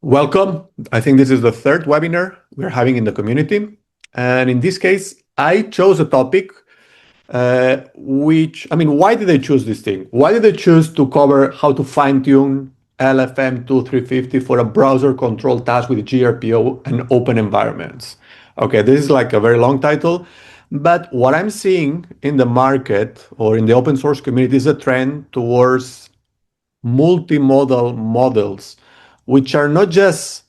Welcome. I think this is the third webinar we're having in the community. And in this case, I chose a topic why did they choose this thing? Why did they choose to cover how to fine-tune LFM 2350 for a browser control task with GRPO and open environments? Okay, this is like a very long title, but what I'm seeing in the market or in the open source community is a trend towards multimodal models, which are not just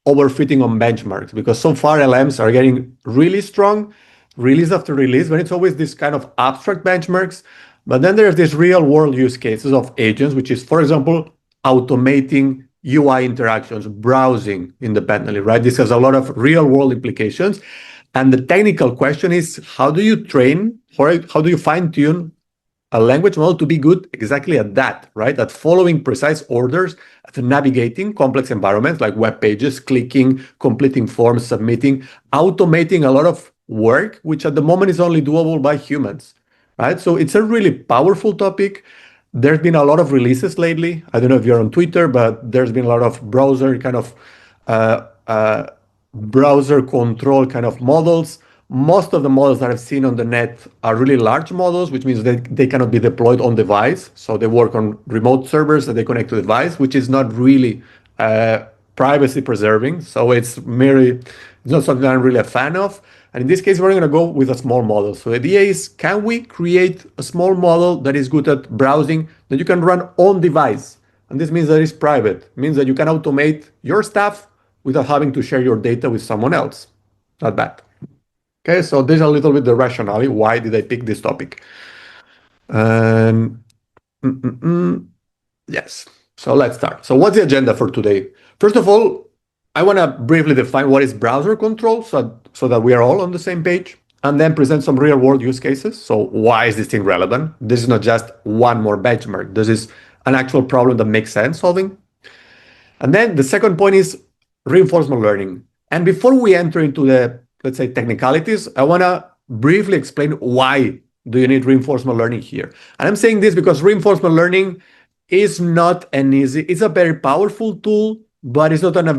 overfitting on benchmarks, because so far LMs are getting really strong, release after release, but it's always this kind of abstract benchmarks. But then there's these real world use cases of agents, which is, for example, automating UI interactions, browsing independently, right? This has a lot of real world implications. And the technical question is, how do you train, or how do you fine tune a language model to be good exactly at that, right? At following precise orders, at navigating complex environments like web pages, clicking, completing forms, submitting, automating a lot of work, which at the moment is only doable by humans, right? So it's a really powerful topic. There's been a lot of releases lately. I don't know if you're on Twitter, but there's been a lot of browser control kind of models. Most of the models that I've seen on the net are really large models, which means they cannot be deployed on device. So they work on remote servers that they connect to the device, which is not really privacy preserving. So it's not something I'm really a fan of. And in this case, we're going to go with a small model. So the idea is, can we create a small model that is good at browsing that you can run on device? And this means that it's private. It means that you can automate your stuff without having to share your data with someone else. Not bad. Okay, so this is a little bit the rationale. Why did I pick this topic? Yes, so let's start. So what's the agenda for today? First of all, I want to briefly define what is browser control so that we are all on the same page, and then present some real world use cases. So why is this thing relevant? This is not just one more benchmark. This is an actual problem that makes sense solving. And then the second point is reinforcement learning. And before we enter into the, let's say, technicalities, I want to briefly explain why do you need reinforcement learning here. And I'm saying this because reinforcement learning is not it's a very powerful tool, but it's not a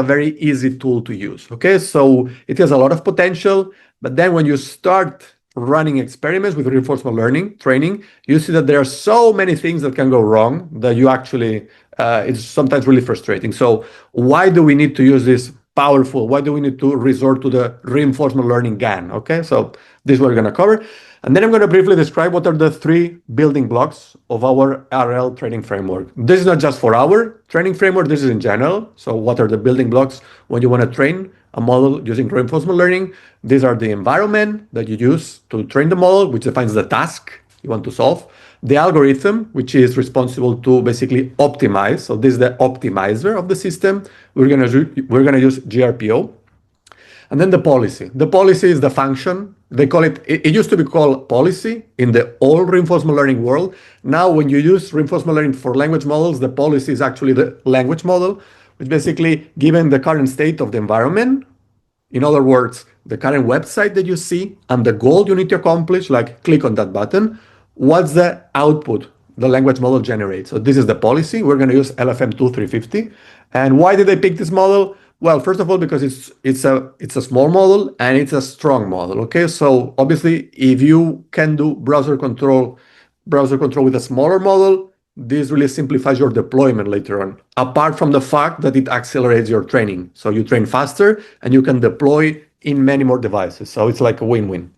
very easy tool to use. Okay, so it has a lot of potential, but then when you start running experiments with reinforcement learning training, you see that there are so many things that can go wrong that you actually, it's sometimes really frustrating. So why do we need to use this powerful? Why do we need to resort to the reinforcement learning GAN? Okay, so this is what we're going to cover. And then I'm going to briefly describe what are the three building blocks of our RL training framework. This is not just for our training framework, this is in general. So what are the building blocks when you want to train a model using reinforcement learning? These are the environment that you use to train the model, which defines the task you want to solve. The algorithm, which is responsible to basically optimize. So this is the optimizer of the system. We're gonna use GRPO. And then the policy. The policy is the function. They call it used to be called policy in the old reinforcement learning world. Now, when you use reinforcement learning for language models, the policy is actually the language model, which basically, given the current state of the environment, in other words, the current website that you see and the goal you need to accomplish, like click on that button, what's the output the language model generates? So this is the policy. We're going to use LFM 2350. And why did I pick this model? Well, first of all, because it's a small model and it's a strong model. Okay, so obviously, if you can do browser control with a smaller model, this really simplifies your deployment later on. Apart from the fact that it accelerates your training, so you train faster and you can deploy in many more devices. So it's like a win-win.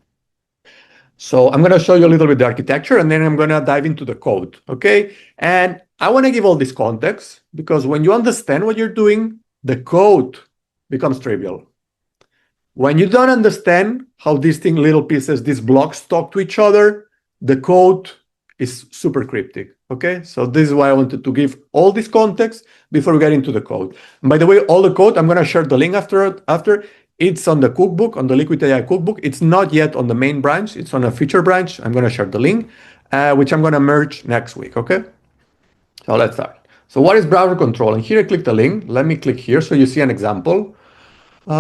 So I'm going to show you a little bit the architecture, and then I'm going to dive into the code. Okay, and I want to give all this context because when you understand what you're doing, the code becomes trivial. When you don't understand how these little pieces, these blocks talk to each other, the code is super cryptic. Okay, so this is why I wanted to give all this context before we get into the code. And by the way, all the code, I'm going to share the link after. It's on the cookbook, on the Liquid AI cookbook. It's not yet on the main branch. It's on a feature branch. I'm going to share the link, which I'm going to merge next week. Okay, so let's start. So what is browser control? And here I click the link. Let me click here so you see an example. It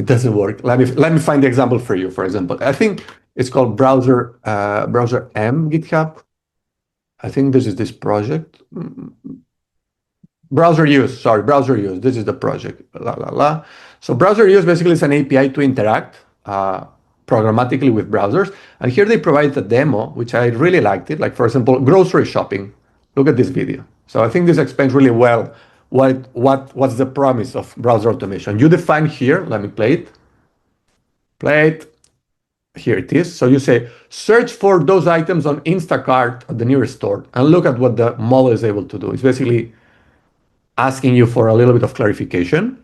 doesn't work. Let me find the example for you. For example, I think it's called browser M GitHub. I think this is this project. Browser use, sorry, browser use. This is the project. La la la. So browser use basically is an API to interact programmatically with browsers. And here they provide a demo, which I really liked it. Like for example, grocery shopping. Look at this video. So I think this explains really well what's the promise of browser automation. You define here, let me play it. Play it. Here it is. So you say, search for those items on Instacart at the nearest store and look at what the model is able to do. It's basically asking you for a little bit of clarification.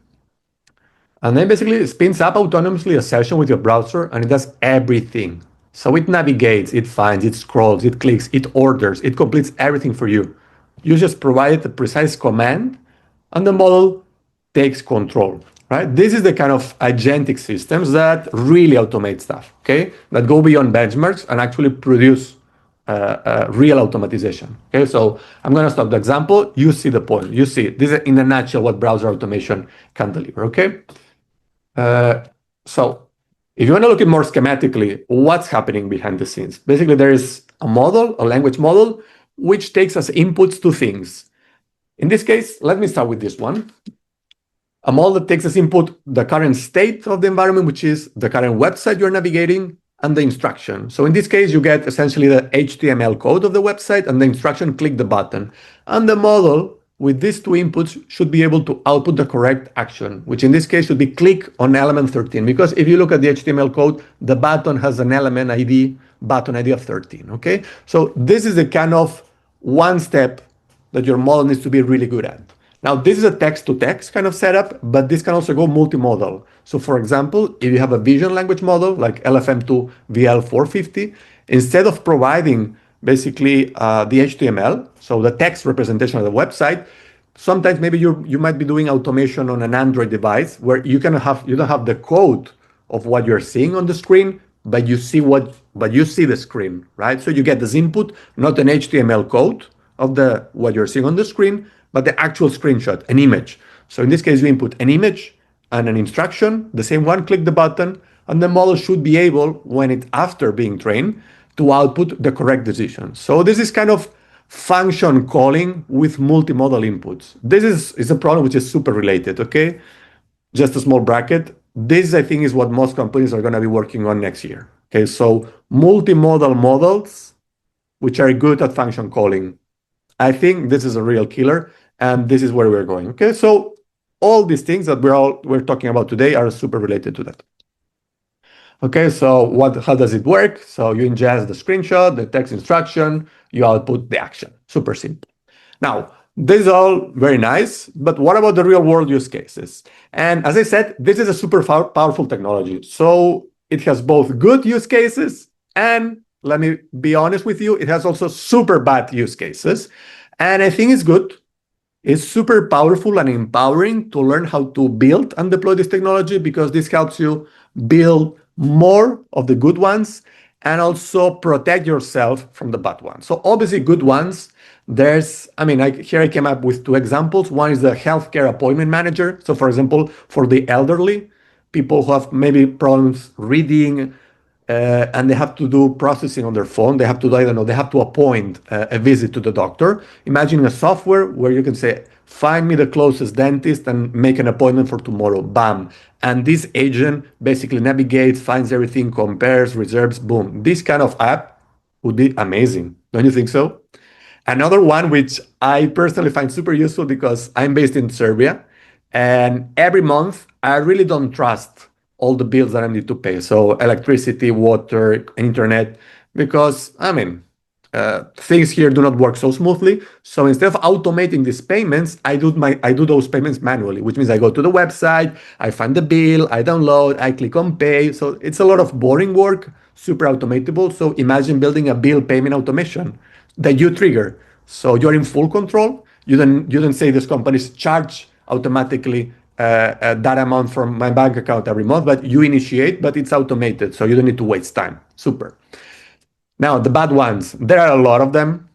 And then basically it spins up autonomously a session with your browser and it does everything. So it navigates, it finds, it scrolls, it clicks, it orders, it completes everything for you. You just provide a precise command and the model takes control, right? This is the kind of agentic systems that really automate stuff, okay? That go beyond benchmarks and actually produce real automatization. Okay, so I'm going to stop the example. You see the point. You see this is in a nutshell what browser automation can deliver. Okay, so if you want to look at more schematically, what's happening behind the scenes? Basically, there is a model, a language model, which takes as inputs two things. In this case, let me start with this one. A model that takes as input the current state of the environment, which is the current website you're navigating, and the instruction. So in this case, you get essentially the HTML code of the website and the instruction, click the button. And the model with these two inputs should be able to output the correct action, which in this case should be click on element 13. Because if you look at the HTML code, the button has an element ID, button ID of 13, okay? So this is the kind of one step that your model needs to be really good at. Now, this is a text-to-text kind of setup, but this can also go multimodal. So for example, if you have a vision language model like LFM2 VL450, instead of providing basically the HTML, so the text representation of the website, sometimes maybe you might be doing automation on an Android device where you don't have the code of what you're seeing on the screen, but you see the screen, right? So you get this input, not an HTML code of what you're seeing on the screen, but the actual screenshot, an image. So in this case, you input an image and an instruction, the same one, click the button, and the model should be able, when it's after being trained, to output the correct decision. So this is kind of function calling with multimodal inputs. This is a problem which is super related, okay? Just a small bracket. This, I think, is what most companies are going to be working on next year. Okay, so multimodal models, which are good at function calling. I think this is a real killer, and this is where we're going. Okay, so all these things that we're talking about today are super related to that. Okay, so how does it work? So you ingest the screenshot, the text instruction, you output the action. Super simple. Now, this is all very nice, but what about the real world use cases? And as I said, this is a super powerful technology. So it has both good use cases and, let me be honest with you, it has also super bad use cases. And I think it's good. It's super powerful and empowering to learn how to build and deploy this technology, because this helps you build more of the good ones and also protect yourself from the bad ones. So obviously good ones, here I came up with two examples. One is the healthcare appointment manager. So for example, for the elderly, people who have maybe problems reading, and they have to do processing on their phone. They have to, they have to appoint a visit to the doctor. Imagine a software where you can say, find me the closest dentist and make an appointment for tomorrow, bam. And this agent basically navigates, finds everything, compares, reserves, boom. This kind of app would be amazing. Don't you think so? Another one, which I personally find super useful because I'm based in Serbia, and every month I really don't trust all the bills that I need to pay. So electricity, water, internet, because things here do not work so smoothly. So instead of automating these payments, I do those payments manually, which means I go to the website, I find the bill, I download, I click on pay. So it's a lot of boring work, super automatable. So imagine building a bill payment automation that you trigger. So you're in full control. You don't say these companies charge automatically that amount from my bank account every month, but you initiate, but it's automated, so you don't need to waste time. Super. Now, the bad ones, there are a lot of them.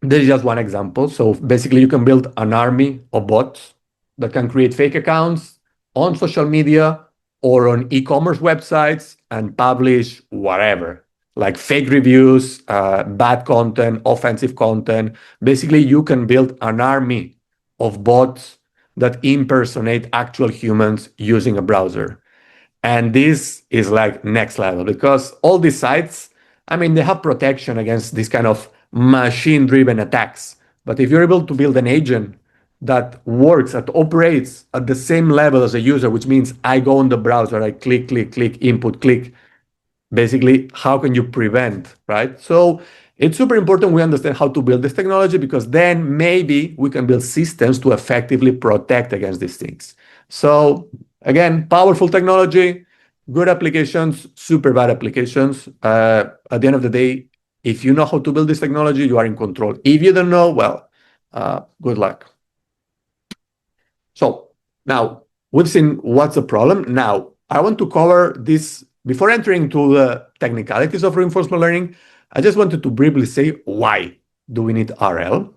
This is just one example. So basically, you can build an army of bots that can create fake accounts on social media or on e-commerce websites and publish whatever, like fake reviews, bad content, offensive content. Basically, you can build an army of bots that impersonate actual humans using a browser. And this is like next level because all these sites, I mean, they have protection against this kind of machine-driven attacks. But if you're able to build an agent that works, that operates at the same level as a user, which means I go on the browser, I click, click, click, input, click, basically, how can you prevent, right? So it's super important we understand how to build this technology because then maybe we can build systems to effectively protect against these things. So again, powerful technology, good applications, super bad applications. At the end of the day, if you know how to build this technology, you are in control. If you don't know, well, good luck. So now we've seen what's the problem. Now I want to cover this before entering to the technicalities of reinforcement learning. I just wanted to briefly say why do we need RL?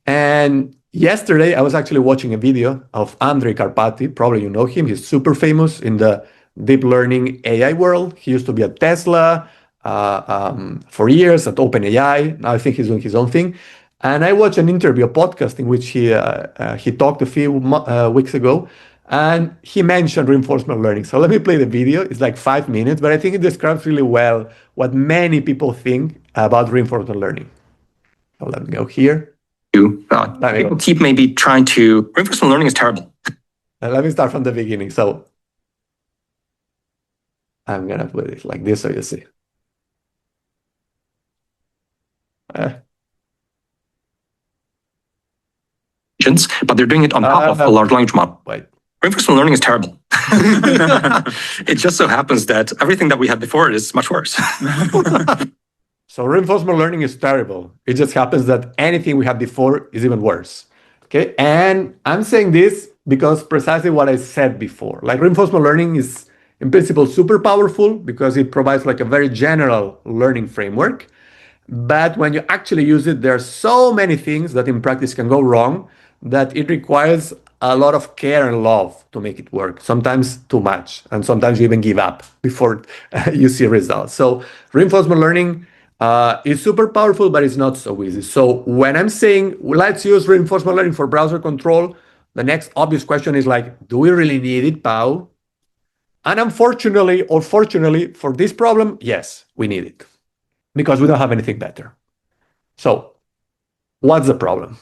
And yesterday I was actually watching a video of Andrej Karpathy. Probably you know him. He's super famous in the deep learning AI world. He used to be at Tesla for years at OpenAI. Now I think he's doing his own thing. And I watched an interview, a podcast in which he talked a few weeks ago, and he mentioned reinforcement learning. So let me play the video. It's like 5 minutes, but I think it describes really well what many people think about reinforcement learning. So let me go here. People keep maybe trying to. Reinforcement learning is terrible. Let me start from the beginning. So I'm gonna put it like this so you see. But they're doing it on top of a large language model. Wait. Reinforcement learning is terrible. It just so happens that everything that we had before is much worse. So reinforcement learning is terrible. It just happens that anything we had before is even worse. Okay, and I'm saying this because precisely what I said before. Like reinforcement learning is in principle super powerful because it provides like a very general learning framework. But when you actually use it, there are so many things that in practice can go wrong that it requires a lot of care and love to make it work, sometimes too much, and sometimes you even give up before you see results. So reinforcement learning is super powerful, but it's not so easy. So when I'm saying, let's use reinforcement learning for browser control, the next obvious question is like, do we really need it, Pau? And unfortunately, or fortunately for this problem, yes, we need it because we don't have anything better. So what's the problem?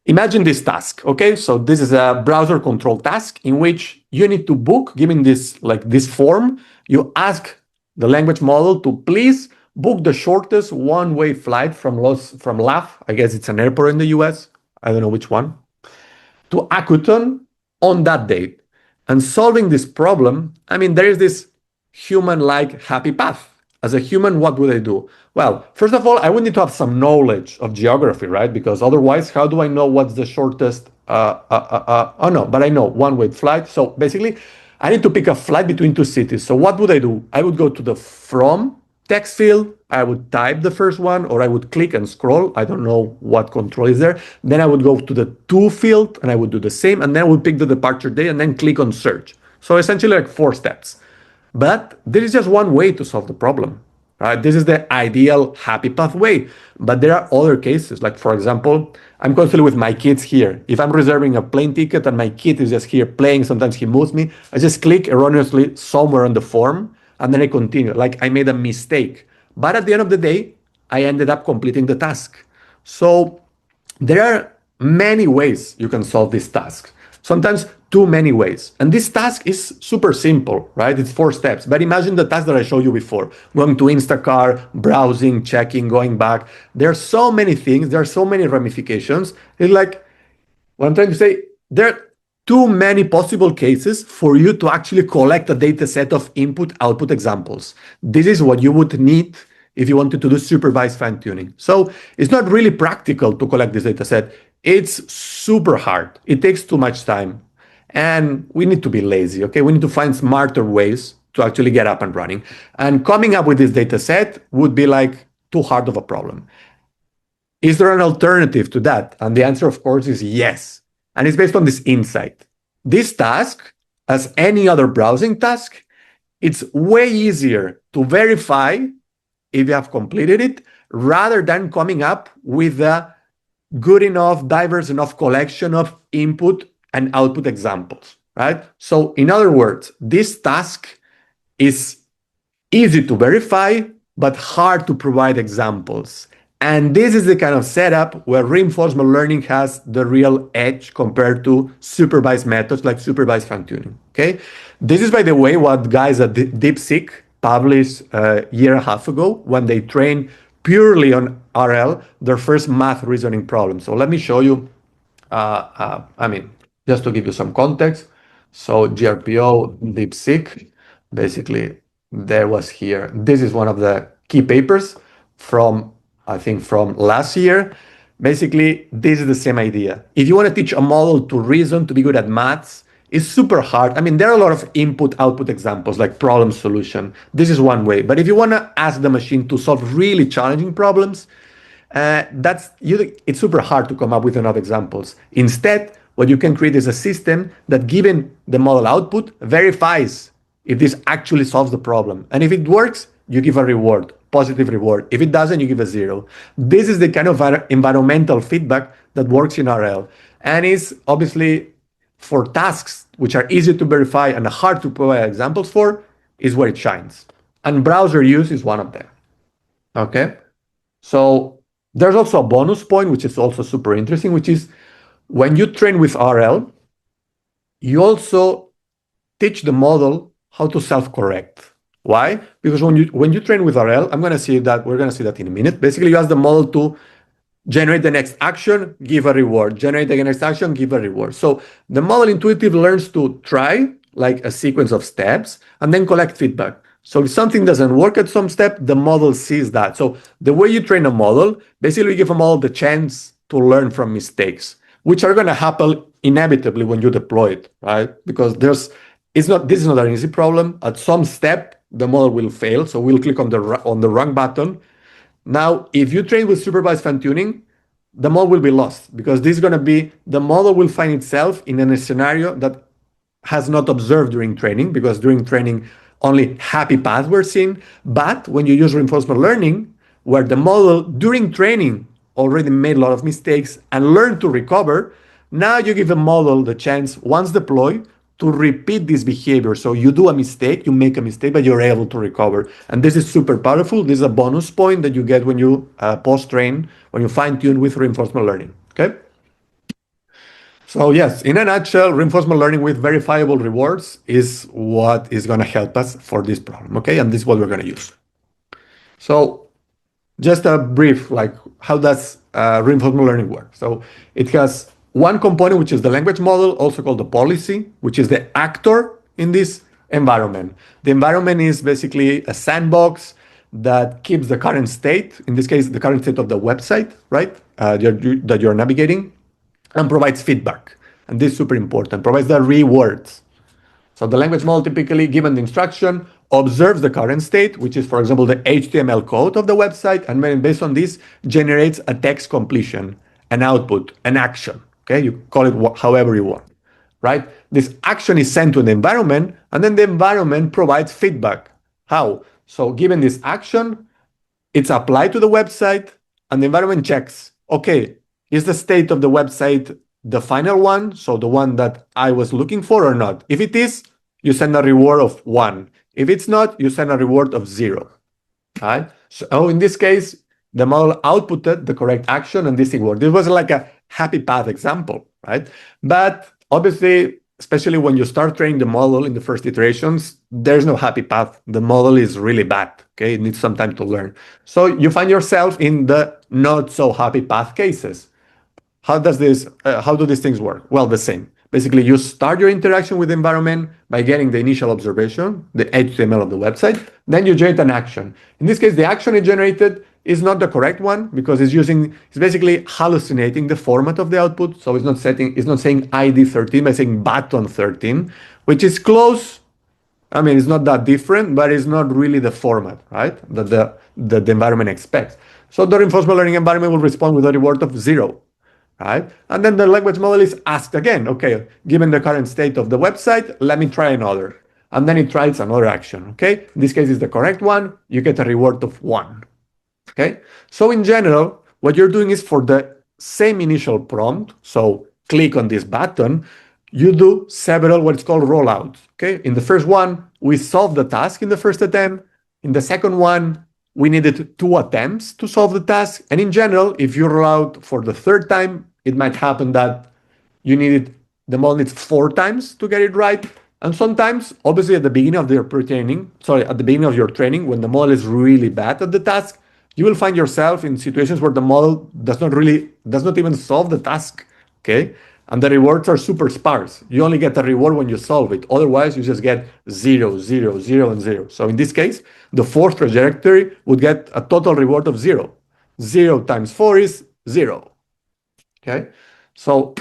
Imagine this task, okay? So this is a browser control task in which you need to book, given this like this form, you ask the language model to please book the shortest one-way flight from LAF, I guess it's an airport in the US, I don't know which one, to Akuton on that date. And solving this problem, I mean, there is this human-like happy path. As a human, what would I do? Well, first of all, I would need to have some knowledge of geography, right? Because otherwise, how do I know what's the shortest? Oh no, but I know one-way flight. So basically, I need to pick a flight between two cities. So what would I do? I would go to the from text field. I would type the first one, or I would click and scroll. I don't know what control is there. Then I would go to the to field, and I would do the same. And then I would pick the departure date, and then click on search. So essentially like 4 steps. But there is just one way to solve the problem. Right? This is the ideal happy pathway. But there are other cases. Like, for example, I'm constantly with my kids here. If I'm reserving a plane ticket and my kid is just here playing, sometimes he moves me, I just click erroneously somewhere on the form and then I continue. Like I made a mistake. But at the end of the day, I ended up completing the task. So there are many ways you can solve this task. Sometimes too many ways. And this task is super simple, right? It's 4 steps. But imagine the task that I showed you before. Going to Instacart, browsing, checking, going back. There are so many things. There are so many ramifications. It's like, what I'm trying to say, there are too many possible cases for you to actually collect a data set of input-output examples. This is what you would need if you wanted to do supervised fine-tuning. So it's not really practical to collect this data set. It's super hard. It takes too much time. And we need to be lazy, okay? We need to find smarter ways to actually get up and running. And coming up with this data set would be like too hard of a problem. Is there an alternative to that? And the answer, of course, is yes. And it's based on this insight. This task, as any other browsing task, it's way easier to verify if you have completed it rather than coming up with the good enough, diverse enough collection of input and output examples, right? So in other words, this task is easy to verify, but hard to provide examples. And this is the kind of setup where reinforcement learning has the real edge compared to supervised methods like supervised fine-tuning, okay? This is, by the way, what guys at DeepSeek published a year and a half ago when they trained purely on RL, their first math reasoning problem. So let me show you, just to give you some context. So GRPO, DeepSeek, basically there was here. This is one of the key papers from, I think, from last year. Basically, this is the same idea. If you want to teach a model to reason, to be good at maths, it's super hard. I mean, there are a lot of input-output examples like problem solution. This is one way. But if you want to ask the machine to solve really challenging problems, it's super hard to come up with enough examples. Instead, what you can create is a system that, given the model output, verifies if this actually solves the problem. And if it works, you give a reward, positive reward. If it doesn't, you give a 0. This is the kind of environmental feedback that works in RL. And is obviously for tasks which are easy to verify and hard to provide examples for, is where it shines. And browser use is one of them. Okay? So there's also a bonus point, which is also super interesting, which is when you train with RL, you also teach the model how to self-correct. Why? Because when you train with RL, we're going to see that in a minute. Basically, you ask the model to generate the next action, give a reward. Generate the next action, give a reward. So the model intuitively learns to try like a sequence of steps and then collect feedback. So if something doesn't work at some step, the model sees that. So the way you train a model, basically you give a model the chance to learn from mistakes, which are going to happen inevitably when you deploy it, right? Because this is not an easy problem. At some step, the model will fail. So we'll click on the wrong button. Now, if you train with supervised fine-tuning, the model will be lost because the model will find itself in a scenario that has not observed during training, because during training, only happy paths were seen. But when you use reinforcement learning, where the model during training already made a lot of mistakes and learned to recover, now you give the model the chance, once deployed, to repeat this behavior. So you do a mistake, you make a mistake, but you're able to recover. And this is super powerful. This is a bonus point that you get when you post-train, when you fine-tune with reinforcement learning, okay? So yes, in a nutshell, reinforcement learning with verifiable rewards is what is going to help us for this problem, okay? And this is what we're going to use. So just a brief, like, how does reinforcement learning work? So it has one component, which is the language model, also called the policy, which is the actor in this environment. The environment is basically a sandbox that keeps the current state, in this case, the current state of the website, right, that you're navigating, and provides feedback. And this is super important, provides the rewards. So the language model, typically given the instruction, observes the current state, which is, for example, the HTML code of the website, and then based on this, generates a text completion, an output, an action. Okay, you call it however you want, right? This action is sent to the environment, and then the environment provides feedback. How? So given this action, it's applied to the website, and the environment checks, okay, is the state of the website the final one, so the one that I was looking for, or not? If it is, you send a reward of 1. If it's not, you send a reward of 0. Right? So in this case, the model outputted the correct action and this thing worked. This was like a happy path example, right? But obviously, especially when you start training the model in the first iterations, there's no happy path. The model is really bad, okay? It needs some time to learn. So you find yourself in the not so happy path cases. How do these things work? Well, the same. Basically, you start your interaction with the environment by getting the initial observation, the HTML of the website. Then you generate an action. In this case, the action it generated is not the correct one because it's basically hallucinating the format of the output. So it's not saying ID 13, but saying button 13, which is close. I mean, it's not that different, but it's not really the format, right? That the environment expects. So the reinforcement learning environment will respond with a reward of 0. Right? And then the language model is asked again, okay, given the current state of the website, let me try another. And then it tries another action, okay? In this case is the correct one, you get a reward of 1, okay? So in general, what you're doing is for the same initial prompt, so click on this button, you do several what's called rollouts. Okay, in the first one, we solved the task in the first attempt. In the second one, we needed 2 attempts to solve the task. And in general, if you roll out for the third time, it might happen that the model needs 4 times to get it right. And sometimes, obviously, at the beginning of your training, when the model is really bad at the task, you will find yourself in situations where the model does not even solve the task. Okay, and the rewards are super sparse. You only get a reward when you solve it. Otherwise, you just get 0, 0, 0, and 0. So in this case, the fourth trajectory would get a total reward of 0. 0 times 4 is 0. Okay, so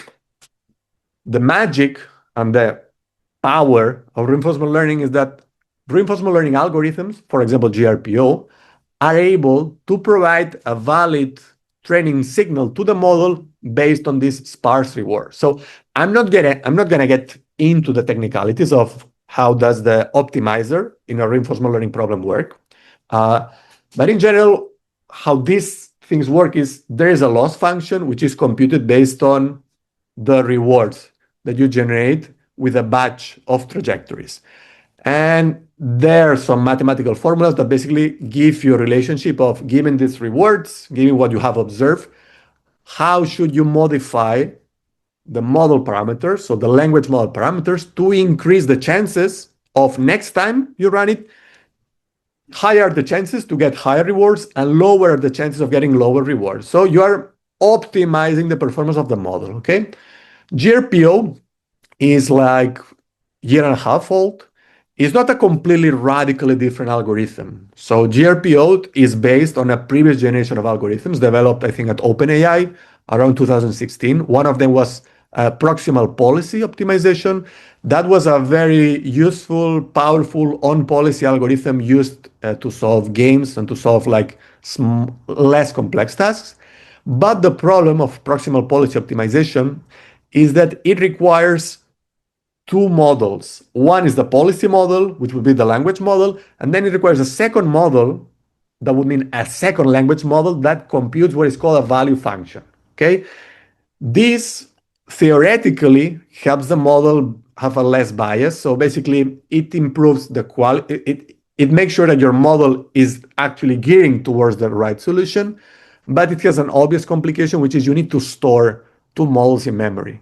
the magic and the power of reinforcement learning is that reinforcement learning algorithms, for example, GRPO, are able to provide a valid training signal to the model based on this sparse reward. So I'm not gonna get into the technicalities of how does the optimizer in a reinforcement learning problem work. But in general, how these things work is there is a loss function which is computed based on the rewards that you generate with a batch of trajectories. And there are some mathematical formulas that basically give you a relationship of given these rewards, given what you have observed, how should you modify the model parameters, so the language model parameters, to increase the chances of next time you run it, higher the chances to get higher rewards and lower the chances of getting lower rewards. So you are optimizing the performance of the model, okay? GRPO is like year and a half old. It's not a completely radically different algorithm. So GRPO is based on a previous generation of algorithms developed, I think, at OpenAI around 2016. One of them was proximal policy optimization. That was a very useful, powerful on-policy algorithm used to solve games and to solve like less complex tasks. But the problem of proximal policy optimization is that it requires 2 models. One is the policy model, which would be the language model, and then it requires a second model that would mean a second language model that computes what is called a value function. Okay, this theoretically helps the model have a less bias. So basically, it improves the quality. It makes sure that your model is actually gearing towards the right solution, but it has an obvious complication, which is you need to store 2 models in memory.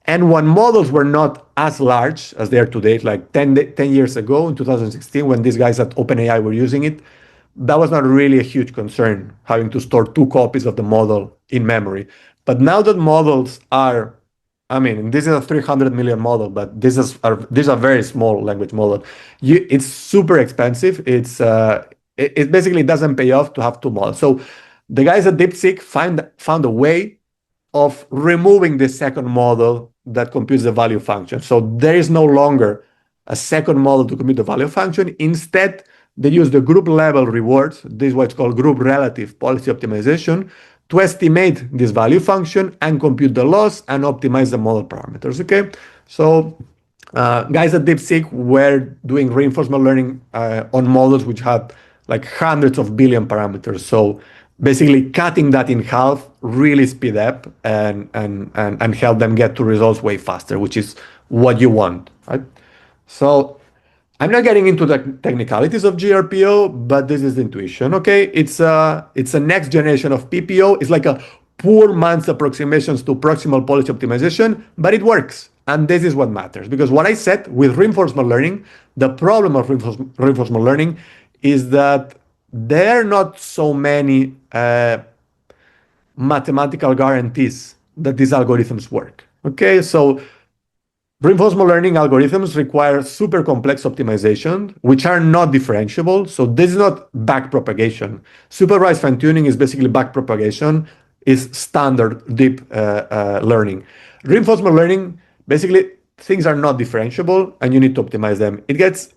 And when models were not as large as they are today, like 10 years ago in 2016, when these guys at OpenAI were using it, that was not really a huge concern, having to store 2 copies of the model in memory. But now that models are, I mean, this is a 300 million model, but this is a very small language model. It's super expensive. It basically doesn't pay off to have 2 models. So the guys at DeepSeek found a way of removing the second model that computes the value function. So there is no longer a second model to compute the value function. Instead, they use the group level rewards, this is what's called group relative policy optimization, to estimate this value function and compute the loss and optimize the model parameters, okay? So guys at DeepSeek were doing reinforcement learning on models which had like hundreds of billion parameters. So basically cutting that in half really speed up and help them get to results way faster, which is what you want, right? So I'm not getting into the technicalities of GRPO, but this is the intuition, okay? It's a next generation of PPO. It's like a poor man's approximations to proximal policy optimization, but it works. And this is what matters, because what I said with reinforcement learning, the problem of reinforcement learning is that there are not so many mathematical guarantees that these algorithms work. Okay, so reinforcement learning algorithms require super complex optimization, which are not differentiable. So this is not backpropagation. Supervised fine-tuning is basically backpropagation, is standard deep learning. Reinforcement learning, basically, things are not differentiable and you need to optimize them. It gets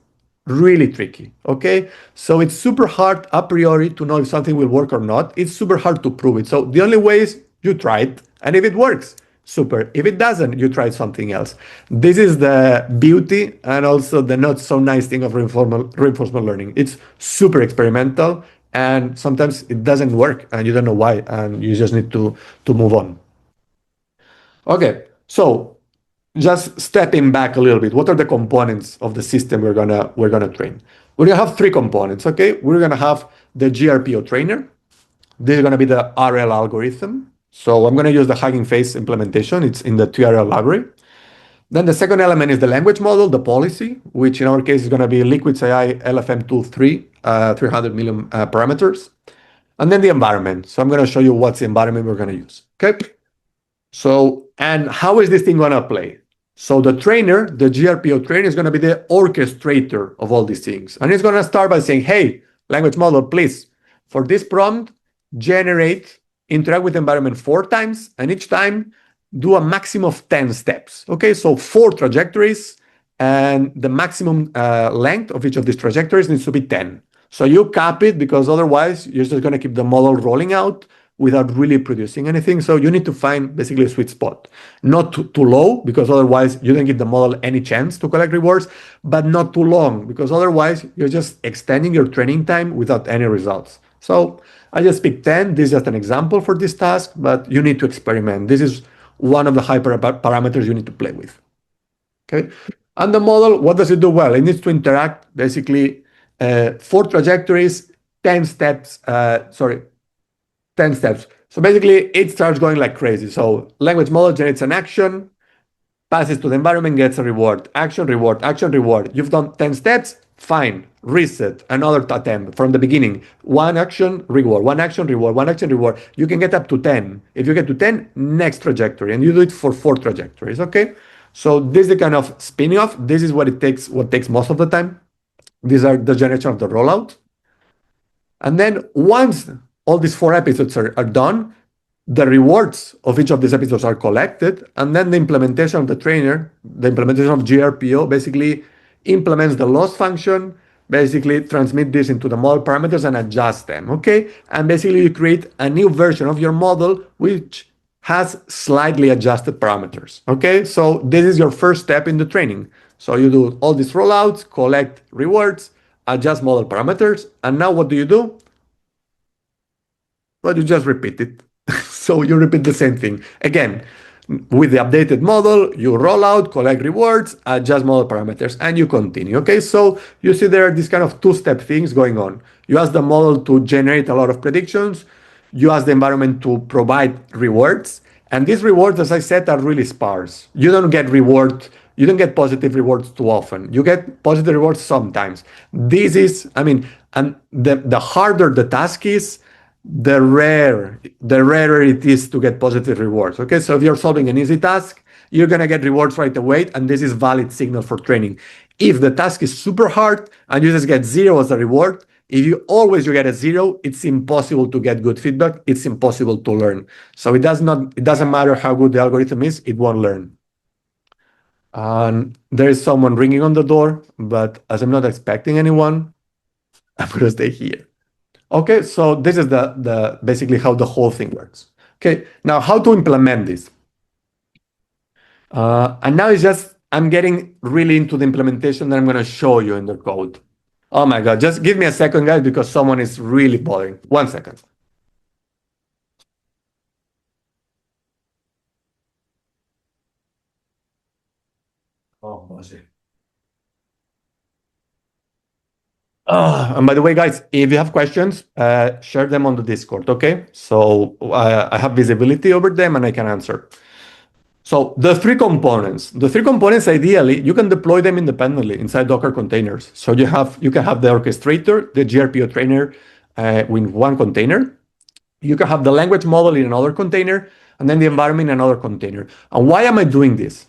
really tricky, okay? So it's super hard a priori to know if something will work or not. It's super hard to prove it. So the only way is you try it, and if it works, super. If it doesn't, you try something else. This is the beauty and also the not so nice thing of reinforcement learning. It's super experimental and sometimes it doesn't work and you don't know why, and you just need to move on. Okay, so just stepping back a little bit, what are the components of the system we're gonna train? We're gonna have three components. Okay, we're gonna have the GRPO trainer. This is gonna be the RL algorithm. So I'm gonna use the Hugging Face implementation. It's in the TRL library. Then the second element is the language model, the policy, which in our case is gonna be Liquids AI LFM23, 300 million parameters. And then the environment. So I'm gonna show you what's the environment we're gonna use. Okay. So, and how is this thing gonna play? So the trainer, the GRPO trainer, is gonna be the orchestrator of all these things. And it's gonna start by saying, hey, language model, please, for this prompt, interact with the environment 4 times, and each time do a maximum of 10 steps. Okay, so 4 trajectories, and the maximum length of each of these trajectories needs to be 10. So you cap it, because otherwise you're just gonna keep the model rolling out without really producing anything. So you need to find basically a sweet spot. Not too low, because otherwise you don't give the model any chance to collect rewards, but not too long, because otherwise you're just extending your training time without any results. So I just picked 10. This is just an example for this task, but you need to experiment. This is one of the parameters you need to play with. Okay. And the model, what does it do? Well, it needs to interact basically 4 trajectories, 10 steps, 10 steps. So basically it starts going like crazy. So language model generates an action, passes to the environment, gets a reward, action, reward, action, reward. You've done 10 steps, fine, reset, another attempt from the beginning. 1 action, reward, 1 action, reward, 1 action, reward. You can get up to 10. If you get to 10, next trajectory, and you do it for 4 trajectories, okay? So this is the kind of spinning off. This is what takes most of the time. These are the generation of the rollout. And then once all these 4 episodes are done, the rewards of each of these episodes are collected, and then the implementation of the trainer, the implementation of GRPO, basically implements the loss function, basically transmit this into the model parameters and adjust them, okay? And basically you create a new version of your model which has slightly adjusted parameters, okay? So this is your first step in the training. So you do all these rollouts, collect rewards, adjust model parameters, and now what do? Well, you just repeat it. So you repeat the same thing. Again, with the updated model, you roll out, collect rewards, adjust model parameters, and you continue. Okay, so you see there are these kind of 2-step things going on. You ask the model to generate a lot of predictions. You ask the environment to provide rewards. And these rewards, as I said, are really sparse. You don't get positive rewards too often. You get positive rewards sometimes. This is, and the harder the task is, the rarer it is to get positive rewards. Okay, so if you're solving an easy task, you're gonna get rewards right away, and this is valid signal for training. If the task is super hard and you just get 0 as a reward, if you get a 0, it's impossible to get good feedback. It's impossible to learn. So it doesn't matter how good the algorithm is, it won't learn. And there is someone ringing on the door, but as I'm not expecting anyone, I'm gonna stay here. Okay, so this is the basically how the whole thing works. Okay, now how to implement this? And now it's just, I'm getting really into the implementation that I'm gonna show you in the code. Oh my God, just give me a second, guys, because someone is really bothering. 1 second. Oh, and by the way, guys, if you have questions, share them on the Discord, okay? So I have visibility over them and I can answer. So the 3 components, ideally, you can deploy them independently inside Docker containers. So you can have the orchestrator, the GRPO trainer with 1 container. You can have the language model in another container, and then the environment in another container. And why am I doing this?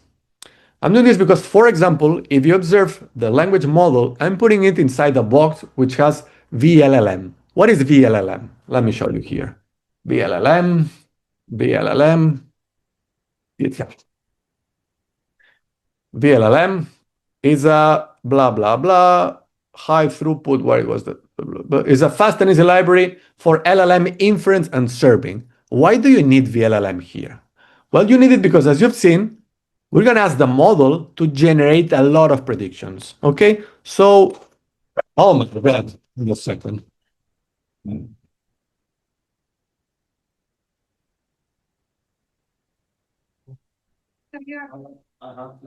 I'm doing this because, for example, if you observe the language model, I'm putting it inside a box which has VLLM. What is VLLM? Let me show you here. VLLM. VLLM is a blah, blah, blah, high throughput, where it was that, is a fast and easy library for LLM inference and serving. Why do you need VLLM here? Well, you need it because, as you've seen, we're going to ask the model to generate a lot of predictions. Okay, so, oh my God, in a second.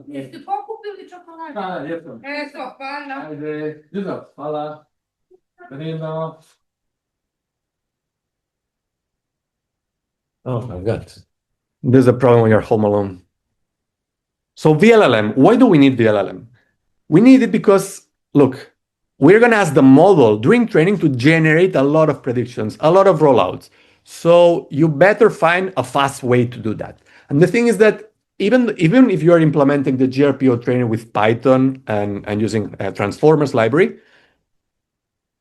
Este pouco de chocolate. Ah, isso. É só fala. Github, fala. Menino. Oh my God. There's a problem when you're home alone. So VLLM, why do we need VLLM? We need it because, look, we're going to ask the model during training to generate a lot of predictions, a lot of rollouts. So you better find a fast way to do that. And the thing is that even if you're implementing the GRPO trainer with Python and using a transformers library,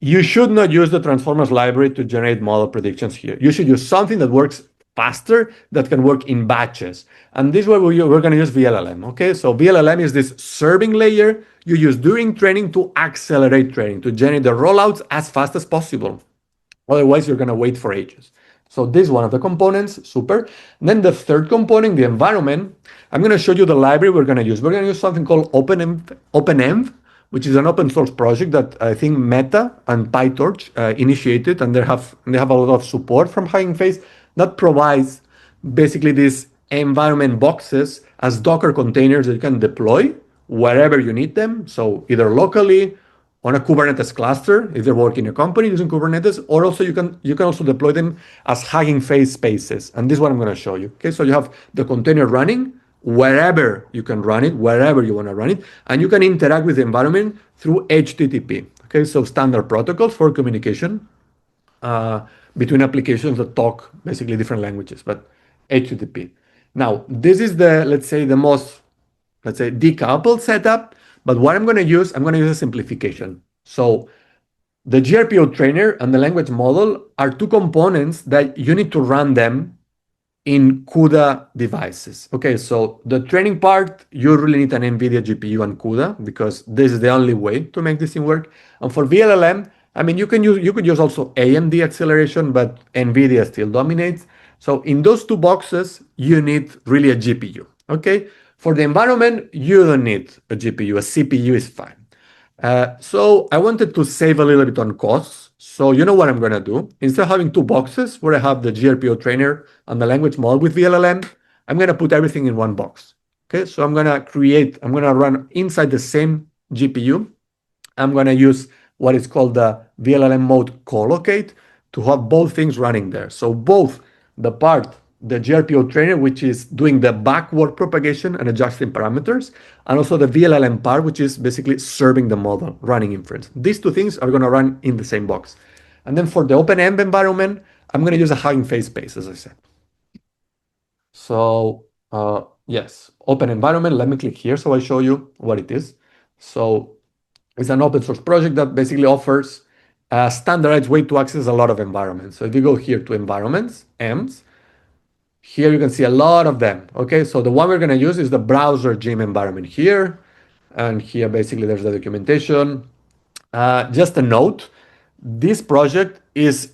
you should not use the transformers library to generate model predictions here. You should use something that works faster, that can work in batches. And this is where we're going to use VLLM. Okay, so VLLM is this serving layer you use during training to accelerate training, to generate the rollouts as fast as possible. Otherwise, you're going to wait for ages. So this is one of the components, super. And then the third component, the environment, I'm going to show you the library we're going to use. We're going to use something called OpenEnv, which is an open source project that I think Meta and PyTorch initiated, and they have a lot of support from Hugging Face that provides basically these environment boxes as Docker containers that you can deploy wherever you need them. So either locally on a Kubernetes cluster, if they're working in a company using Kubernetes, or also you can also deploy them as Hugging Face spaces. And this is what I'm going to show you. Okay, so you have the container running wherever you can run it, wherever you want to run it, and you can interact with the environment through HTTP. Okay, so standard protocols for communication between applications that talk basically different languages, but HTTP. Now, this is the, let's say, the most, let's say, decoupled setup. But what I'm going to use a simplification. So the GRPO trainer and the language model are two components that you need to run them in CUDA devices. Okay, so the training part, you really need an NVIDIA GPU and CUDA because this is the only way to make this thing work. And for VLLM, I mean, you could use also AMD acceleration, but NVIDIA still dominates. So in those two boxes, you need really a GPU. Okay, for the environment, you don't need a GPU. A CPU is fine. So I wanted to save a little bit on costs. So you know what I'm going to do? Instead of having two boxes where I have the GRPO trainer and the language model with VLLM, I'm going to put everything in one box. Okay, so I'm going to run inside the same GPU. I'm going to use what is called the VLLM mode collocate to have both things running there. So both the GRPO trainer, which is doing the backward propagation and adjusting parameters, and also the VLLM part, which is basically serving the model, running inference. These two things are going to run in the same box. And then for the OpenEnv environment, I'm going to use a Hugging Face space, as I said. So yes, open environment. Let me click here so I show you what it is. So it's an open source project that basically offers a standardized way to access a lot of environments. So if you go here to environments, EMS, here you can see a lot of them. Okay, so the one we're going to use is the browser gym environment here. And here basically there's the documentation. Just a note, this project is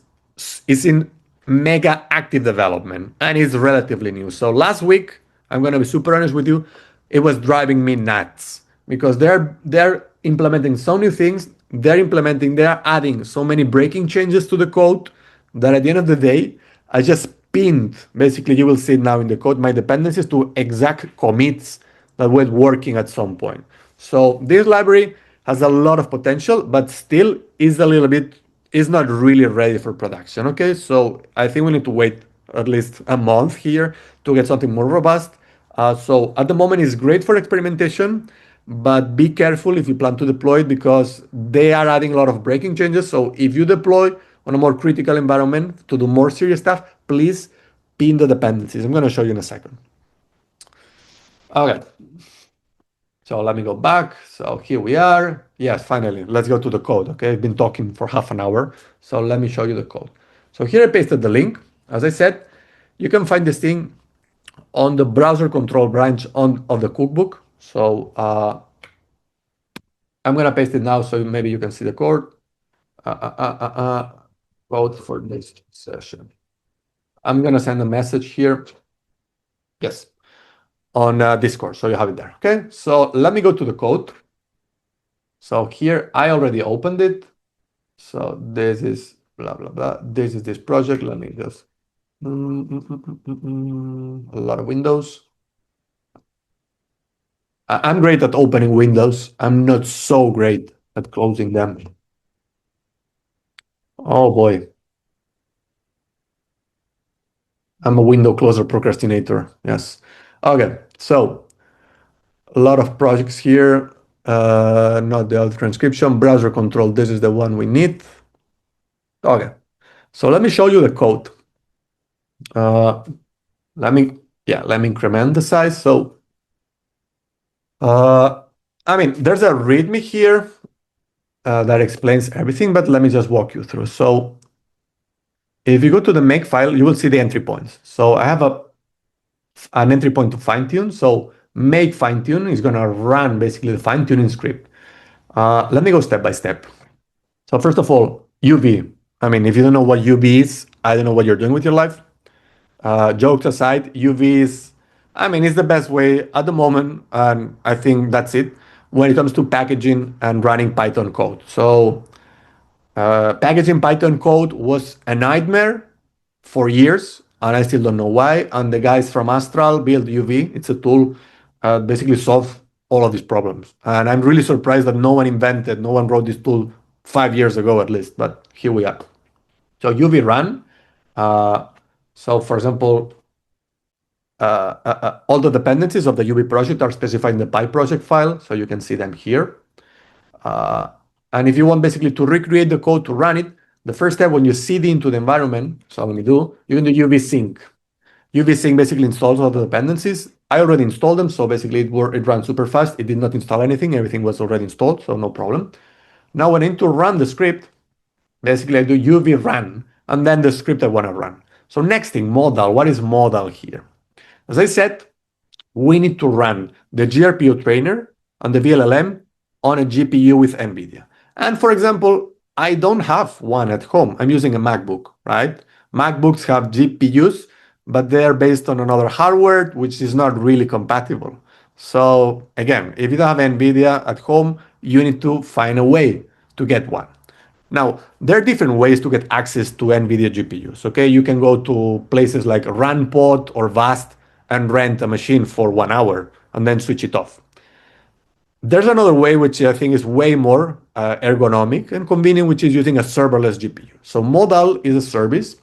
in mega active development and it's relatively new. So last week, I'm going to be super honest with you, it was driving me nuts because they're implementing so new things. They're adding so many breaking changes to the code that at the end of the day, I just pinned, basically you will see it now in the code, my dependencies to exact commits that were working at some point. So this library has a lot of potential, but still is not really ready for production. Okay, so I think we need to wait at least a month here to get something more robust. So at the moment it's great for experimentation, but be careful if you plan to deploy it because they are adding a lot of breaking changes. So if you deploy on a more critical environment to do more serious stuff, please pin the dependencies. I'm going to show you in a second. Okay. So let me go back. So here we are. Yes, finally, let's go to the code. Okay, I've been talking for half an hour. So let me show you the code. So here I pasted the link. As I said, you can find this thing on the browser control branch of the cookbook. So I'm going to paste it now so maybe you can see the code. Code for this session. I'm going to send a message here. Yes, on Discord. So you have it there. Okay, so let me go to the code. So here I already opened it. So this is blah, blah, blah. This is this project. Let me just, a lot of windows. I'm great at opening windows. I'm not so great at closing them. Oh boy. I'm a window closer procrastinator. Yes. Okay. So a lot of projects here. Not the auto transcription. Browser control. This is the one we need. Okay. So let me show you the code. Let me increment the size. So, I mean, there's a README here that explains everything, but let me just walk you through. So if you go to the make file, you will see the entry points. So I have an entry point to fine tune. So make fine tune is going to run basically the fine tuning script. Let me go step by step. So first of all, UV. I mean, if you don't know what UV is, I don't know what you're doing with your life. Jokes aside, UV is, I mean, it's the best way at the moment, and I think that's it when it comes to packaging and running Python code. So packaging Python code was a nightmare for years, and I still don't know why. And the guys from Astral built UV. It's a tool basically solve all of these problems. And I'm really surprised that no one wrote this tool 5 years ago at least, but here we are. So UV run. So for example, all the dependencies of the UV project are specified in the PyProject file, so you can see them here. And if you want basically to recreate the code to run it, the first step when you cd into the environment, so let me do, you can do UV sync. UV sync basically installs all the dependencies. I already installed them, so basically it runs super fast. It did not install anything. Everything was already installed, so no problem. Now when I need to run the script, basically I do UV run, and then the script I want to run. So next thing, modal. What is modal here? As I said, we need to run the GRPO trainer and the VLLM on a GPU with NVIDIA. And for example, I don't have one at home. I'm using a MacBook, right? MacBooks have GPUs, but they're based on another hardware, which is not really compatible. So again, if you don't have NVIDIA at home, you need to find a way to get one. Now, there are different ways to get access to NVIDIA GPUs, okay? You can go to places like RunPod or Vast and rent a machine for 1 hour and then switch it off. There's another way, which I think is way more ergonomic and convenient, which is using a serverless GPU. So Modal is a service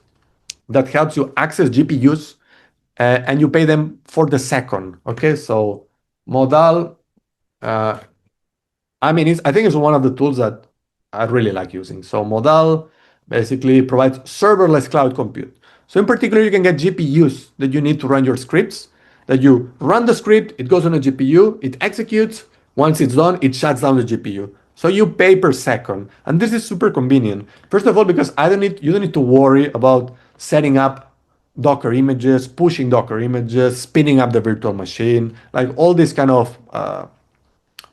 that helps you access GPUs and you pay them for the second, okay? So Modal, I mean, I think it's one of the tools that I really like using. So Modal basically provides serverless cloud compute. So in particular, you can get GPUs that you need to run your scripts, that you run the script, it goes on a GPU, it executes. Once it's done, it shuts down the GPU. So you pay per second. And this is super convenient. First of all, because you don't need to worry about setting up Docker images, pushing Docker images, spinning up the virtual machine, like all these kind of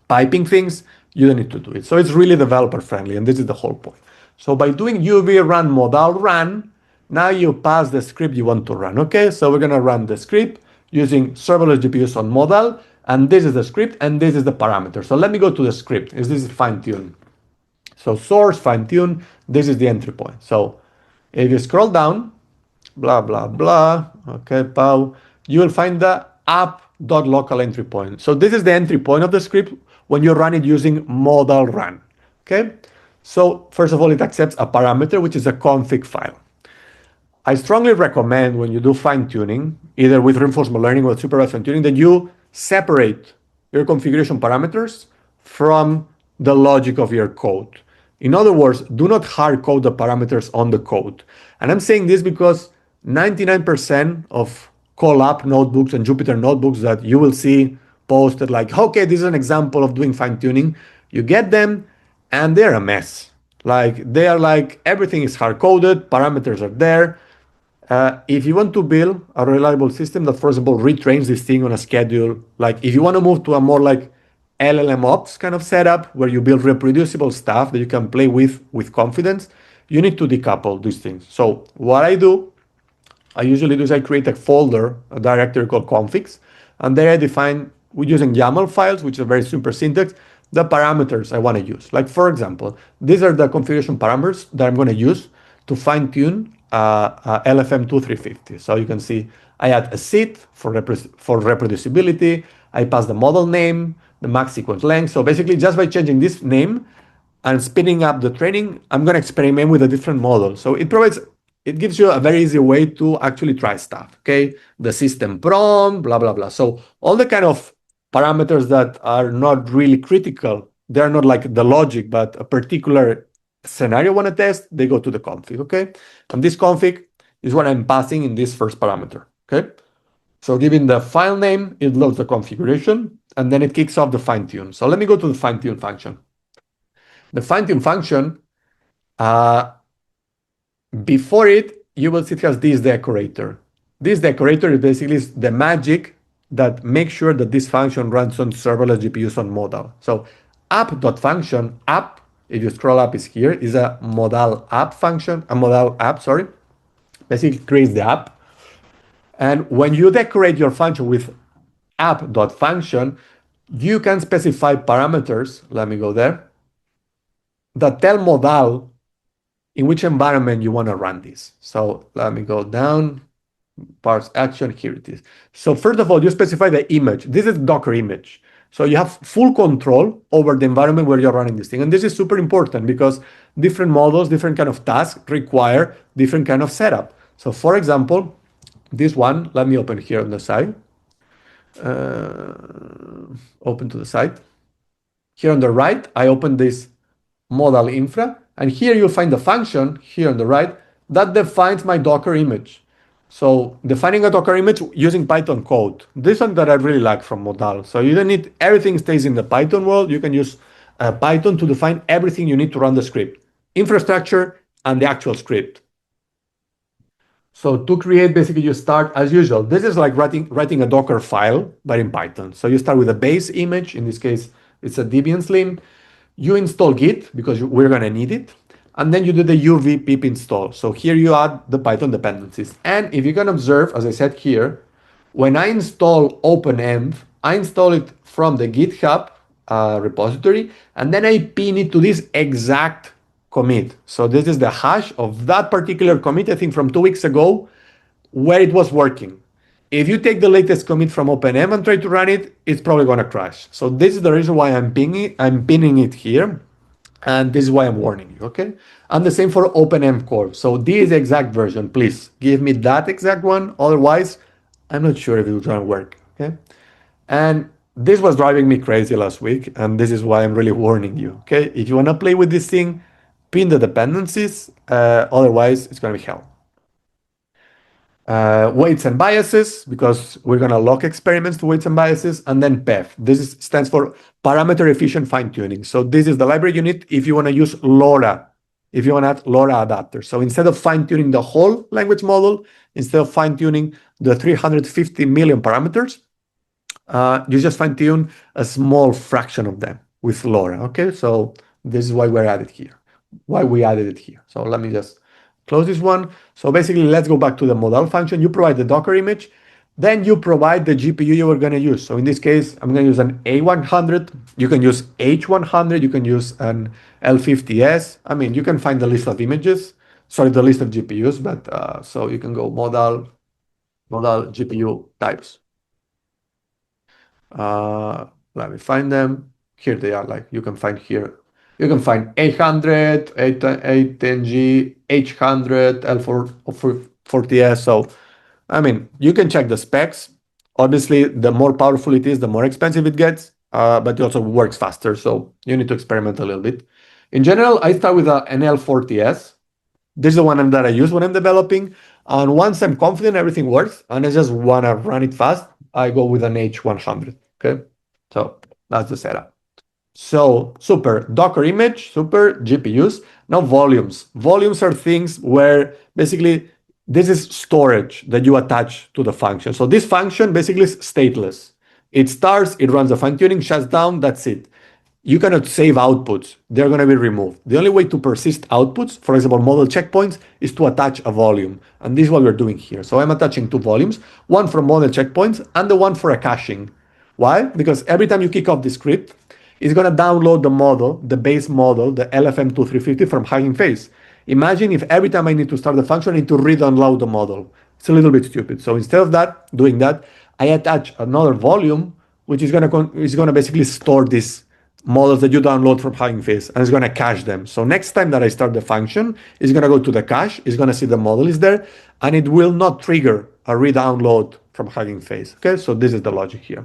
piping things, you don't need to do it. So it's really developer friendly, and this is the whole point. So by doing UV run modal run, now you pass the script you want to run. Okay, so we're gonna run the script using serverless GPUs on modal, and this is the script, and this is the parameter. So let me go to the script. This is fine tune. So source fine tune. This is the entry point. So if you scroll down, blah blah blah. Okay, Pau, you will find the app.local entry point. So this is the entry point of the script when you run it using modal run. Okay, so first of all, it accepts a parameter, which is a config file. I strongly recommend when you do fine tuning, either with reinforcement learning or supervised fine tuning, that you separate your configuration parameters from the logic of your code. In other words, do not hard code the parameters on the code. And I'm saying this because 99% of Colab notebooks and Jupyter notebooks that you will see posted like, okay, this is an example of doing fine tuning. You get them and they're a mess. Like they are like, everything is hard coded, parameters are there. If you want to build a reliable system that, for example, retrains this thing on a schedule, like if you want to move to a more like LLM ops kind of setup where you build reproducible stuff that you can play with confidence, you need to decouple these things. So what I usually do is I create a folder, a directory called configs, and there I define, using YAML files, which is a very simple syntax, the parameters I want to use. Like for example, these are the configuration parameters that I'm going to use to fine-tune LFM2350. So you can see I add a seed for reproducibility. I pass the model name, the max sequence length. So basically, just by changing this name and speeding up the training, I'm going to experiment with a different model. So it gives you a very easy way to actually try stuff. Okay, the system prompt, blah blah blah. So all the kind of parameters that are not really critical, they're not like the logic, but a particular scenario want to test, they go to the config. Okay, and this config is what I'm passing in this first parameter. Okay, so given the file name, it loads the configuration, and then it kicks off the fine-tune. So let me go to the fine-tune function. The fine-tune function, before it, you will see it has this decorator. This decorator is basically the magic that makes sure that this function runs on serverless GPUs on modal. So app.function, app, if you scroll up is here, is a modal app function, a modal app, sorry. Basically creates the app. And when you decorate your function with app.function, you can specify parameters, let me go there, that tell modal in which environment you want to run this. So let me go down, parse action, here it is. So first of all, you specify the image. This is Docker image. So you have full control over the environment where you're running this thing. And this is super important because different models, different kind of tasks require different kind of setup. So for example, this one, let me open here on the side. Open to the side. Here on the right, I open this modal infra, and here you'll find the function here on the right that defines my Docker image. So defining a Docker image using Python code. This one that I really like from Modal. So you don't need, everything stays in the Python world. You can use Python to define everything you need to run the script, infrastructure and the actual script. So to create, basically you start as usual. This is like writing a Docker file, but in Python. So you start with a base image. In this case, it's a Debian Slim. You install Git because we're going to need it. And then you do the uv pip install. So here you add the Python dependencies. And if you can observe, as I said here, when I install OpenEnv, I install it from the GitHub repository, and then I pin it to this exact commit. So this is the hash of that particular commit, I think from 2 weeks ago, where it was working. If you take the latest commit from OpenEnv and try to run it, it's probably going to crash. So this is the reason why I'm pinning it here. And this is why I'm warning you, okay? And the same for OpenEnv core. So this exact version, please give me that exact one. Otherwise, I'm not sure if it will try and work, okay? And this was driving me crazy last week. And this is why I'm really warning you, okay? If you want to play with this thing, pin the dependencies. Otherwise, it's going to be hell. Weights and biases, because we're going to lock experiments to weights and biases, and then PEF. This stands for parameter efficient fine tuning. So this is the library you need if you want to use LoRa, if you want to add LoRa adapters. So instead of fine tuning the whole language model, instead of fine tuning the 350 million parameters, you just fine tune a small fraction of them with LoRa. Okay, so this is why we added it here. So let me just close this one. So basically, let's go back to the modal function. You provide the Docker image, then you provide the GPU you are going to use. So in this case, I'm going to use an A100. You can use H100. You can use an L50S. I mean, you can find the list of images, the list of GPUs, but so you can go modal GPU types. Let me find them. Here they are, like you can find here. You can find 800, 810G, H100, L40S. So, I mean, you can check the specs. Obviously, the more powerful it is, the more expensive it gets, but it also works faster. So you need to experiment a little bit. In general, I start with an L40S. This is the one that I use when I'm developing. And once I'm confident everything works, and I just want to run it fast, I go with an H100. Okay, so that's the setup. So super Docker image, super GPUs. Now volumes. Volumes are things where basically this is storage that you attach to the function. So this function basically is stateless. It starts, it runs the fine tuning, shuts down, that's it. You cannot save outputs. They're going to be removed. The only way to persist outputs, for example, model checkpoints, is to attach a volume. And this is what we're doing here. So I'm attaching two volumes, one for model checkpoints and the one for a caching. Why? Because every time you kick off the script, it's going to download the model, the base model, the LFM2350 from Hugging Face. Imagine if every time I need to start the function, I need to re-download the model. It's a little bit stupid. So instead of that, doing that, I attach another volume, which is gonna basically store these models that you download from Hugging Face, and it's gonna cache them. So next time that I start the function, it's gonna go to the cache, it's gonna see the model is there, and it will not trigger a re-download from Hugging Face. Okay, so this is the logic here.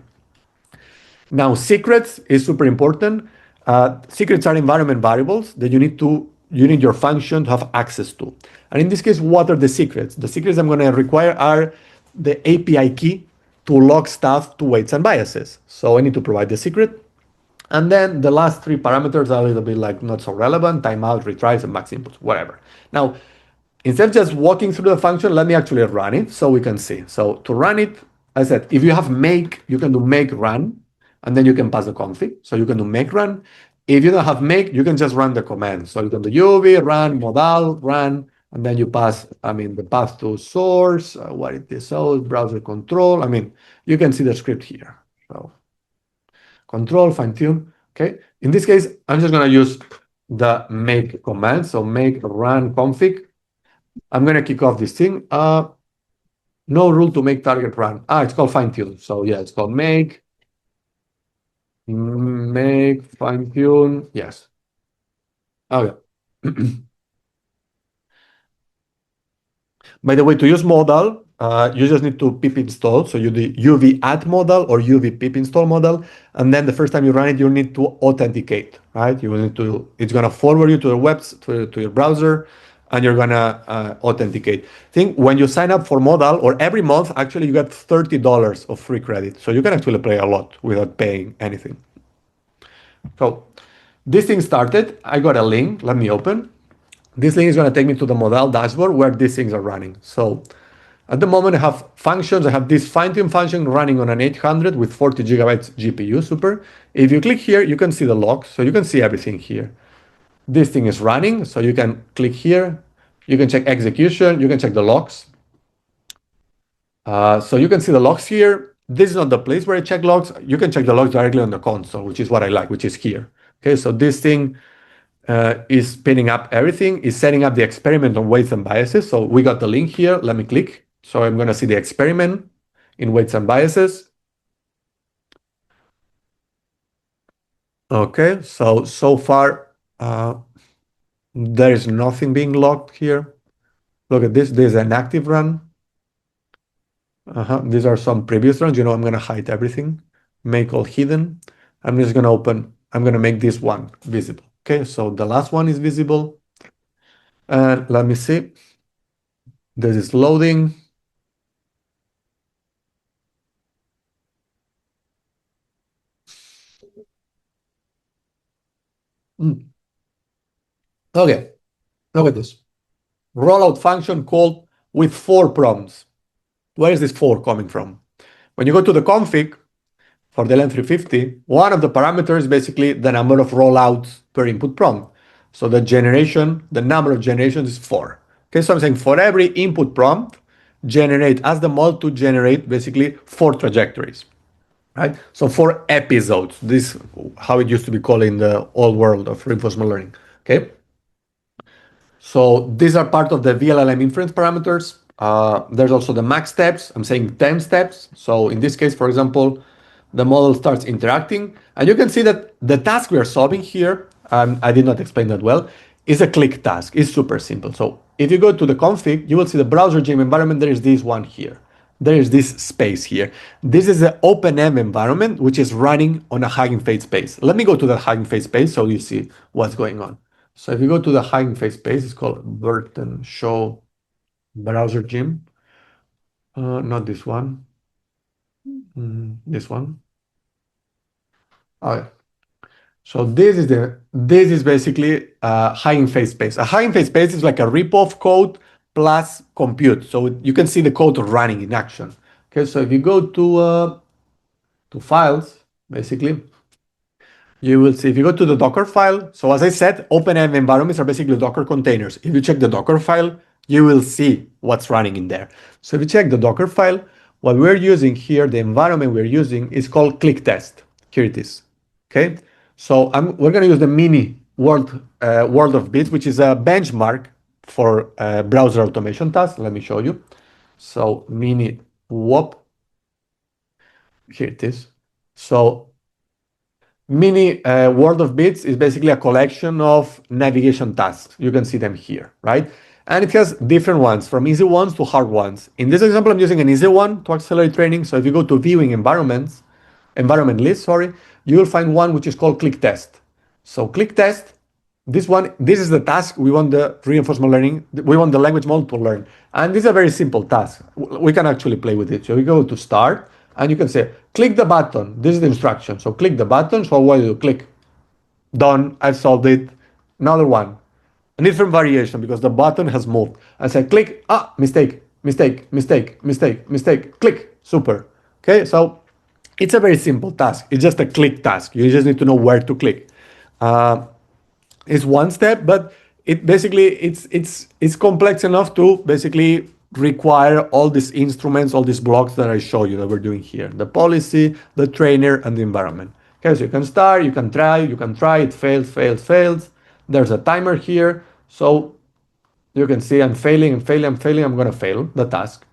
Now, secrets is super important. Secrets are environment variables that you need your function to have access to. And in this case, what are the secrets? The secrets I'm going to require are the API key to log stuff to weights and biases. So I need to provide the secret. And then the last three parameters are a little bit like not so relevant: timeout, retries, and max inputs, whatever. Now, instead of just walking through the function, let me actually run it so we can see. So to run it, I said, if you have make, you can do make run, and then you can pass the config. So you can do make run. If you don't have make, you can just run the command. So you can do uv, run, modal, run, and then you pass, the path to source, what it is, so browser control. You can see the script here. So control, fine tune, okay? In this case, I'm just gonna use the make command. So make run config. I'm gonna kick off this thing. No rule to make target run. It's called fine tune. So yeah, it's called make fine tune. Yes. Okay. By the way, to use modal, you just need to pip install. So you do uv add modal or uv pip install modal, and then the first time you run it, you need to authenticate, right? You will need to. It's gonna forward you to the to your browser, and you're gonna authenticate. Think when you sign up for modal, or every month, actually you get $30 of free credit, so you can actually play a lot without paying anything. So this thing started. I got a link. Let me open. This link is going to take me to the modal dashboard where these things are running. So at the moment, I have functions. I have this fine-tune function running on an 800 with 40 gigabytes GPU, super. If you click here, you can see the logs. So you can see everything here. This thing is running. So you can click here. You can check execution. You can check the logs. So you can see the logs here. This is not the place where I check logs. You can check the logs directly on the console, which is what I like, which is here. Okay, so this thing is spinning up everything, is setting up the experiment on weights and biases. So we got the link here. Let me click. So I'm going to see the experiment in weights and biases. Okay, so far, there is nothing being logged here. Look at this. There's an active run. These are some previous runs. I'm going to hide everything. Make all hidden. I'm just going to open. I'm going to make this one visible. Okay, so the last one is visible. And let me see. This is loading. Okay, look at this. Rollout function called with 4 prompts. Where is this 4 coming from? When you go to the config for the LM350, one of the parameters is basically the number of rollouts per input prompt. So the number of generations is 4. Okay, so I'm saying for every input prompt, ask the model to generate basically 4 trajectories, right? So 4 episodes. This is how it used to be called in the old world of reinforcement learning. Okay. So these are part of the VLLM inference parameters. There's also the max steps. I'm saying 10 steps. So in this case, for example, the model starts interacting, and you can see that the task we are solving here, I did not explain that well, is a click task. It's super simple. So if you go to the config, you will see the browser gem environment. There is this one here. There is this space here. This is the OpenEnv environment, which is running on a Hugging Face space. Let me go to the Hugging Face space so you see what's going on. So if you go to the Hugging Face space, it's called Burton Show Browser Gym. Not this one. This one. Okay. So this is basically a Hugging Face space. A Hugging Face space is like a repo of code plus compute. So you can see the code running in action. Okay, so if you go to files, basically, you will see if you go to the Docker file. So as I said, OpenEnv environments are basically Docker containers. If you check the Docker file, you will see what's running in there. So if you check the Docker file, what we're using here, the environment we're using is called click test. Here it is. Okay. So we're going to use the mini world of bits, which is a benchmark for browser automation tasks. Let me show you. So mini whoop. Here it is. So mini world of bits is basically a collection of navigation tasks. You can see them here, right? And it has different ones, from easy ones to hard ones. In this example, I'm using an easy one to accelerate training. So if you go to viewing environment list, you will find one which is called click test. So click test, this is the task we want the reinforcement learning, we want the language model to learn. And this is a very simple task. We can actually play with it. So we go to start, and you can say, click the button. This is the instruction. So click the button. So what do you click? Done. I've solved it. Another one. A different variation because the button has moved. I say click. Mistake. Click. Super. Okay. So it's a very simple task. It's just a click task. You just need to know where to click. It's one step, but it basically it's complex enough to basically require all these instruments, all these blocks that I show you that we're doing here: the policy, the trainer, and the environment. Okay, so you can start, you can try, it fails. There's a timer here, so you can see I'm failing, I'm gonna fail the task.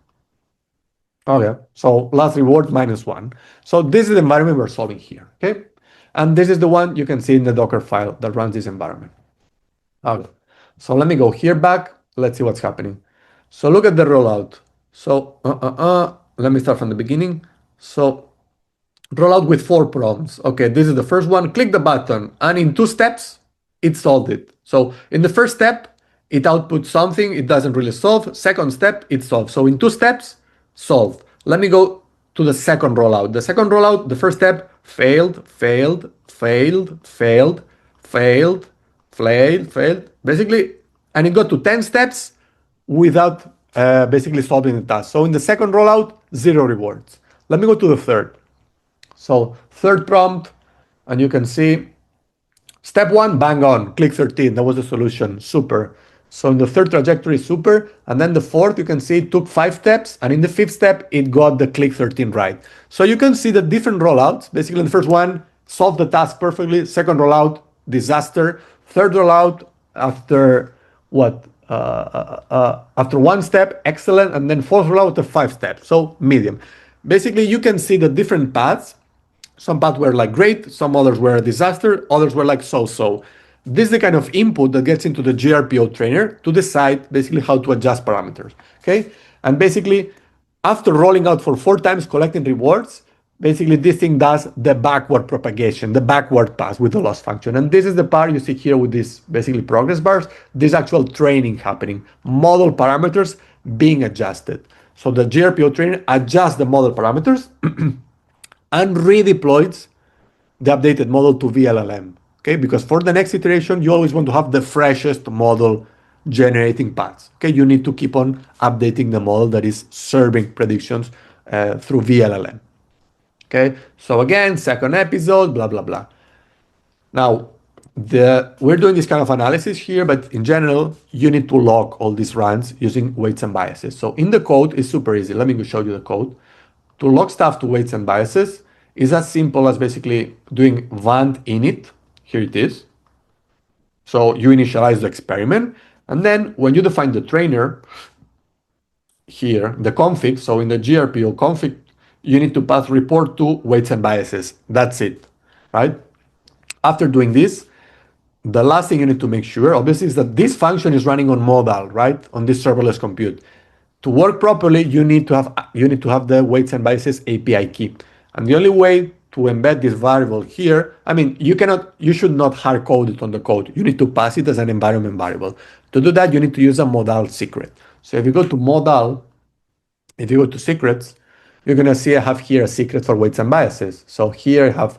Okay, so last reward -1. So this is the environment we're solving here, okay? And this is the one you can see in the Docker file that runs this environment. Okay, so let me go here back. Let's see what's happening. So look at the rollout. So let me start from the beginning. So rollout with 4 prompts. Okay, this is the first one. Click the button, and in 2 steps, it solved it. So in the first step, it outputs something. It doesn't really solve. Second step, it solves. So in 2 steps, solved. Let me go to the second rollout. The second rollout, the first step, failed. Basically, and it got to 10 steps without basically solving the task. So in the second rollout, 0 rewards. Let me go to the third. So third prompt, and you can see step 1, bang on, click 13. That was the solution. Super. So in the third trajectory, super. And then the fourth, you can see it took 5 steps. And in the 5th step, it got the click 13 right. So you can see the different rollouts. Basically, the first one solved the task perfectly. Second rollout, disaster. Third rollout, after what? After 1 step, excellent. And then fourth rollout after 5 steps. So medium. Basically, you can see the different paths. Some paths were like great, some others were a disaster, others were like so-so. This is the kind of input that gets into the GRPO trainer to decide basically how to adjust parameters, okay? And basically, after rolling out for 4 times, collecting rewards, basically this thing does the backward propagation, the backward pass with the loss function. And this is the part you see here with these basically progress bars, this actual training happening, model parameters being adjusted. So the GRPO trainer adjusts the model parameters and redeploys the updated model to VLLM, okay? Because for the next iteration, you always want to have the freshest model generating paths, okay? You need to keep on updating the model that is serving predictions through VLLM, okay? So again, second episode, blah, blah, blah. Now, we're doing this kind of analysis here, but in general, you need to log all these runs using weights and biases. So in the code, it's super easy. Let me show you the code. To log stuff to weights and biases is as simple as basically doing vant init. Here it is. So you initialize the experiment. And then when you define the trainer, here, the config, so in the GRPO config, you need to pass report to weights and biases. That's it, right? After doing this, the last thing you need to make sure, obviously, is that this function is running on modal, right? On this serverless compute. To work properly, you need to have the weights and biases API key. And the only way to embed this variable here, I mean, you should not hard code it on the code. You need to pass it as an environment variable. To do that, you need to use a modal secret. So if you go to modal, if you go to secrets, you're gonna see I have here a secret for weights and biases. So here I have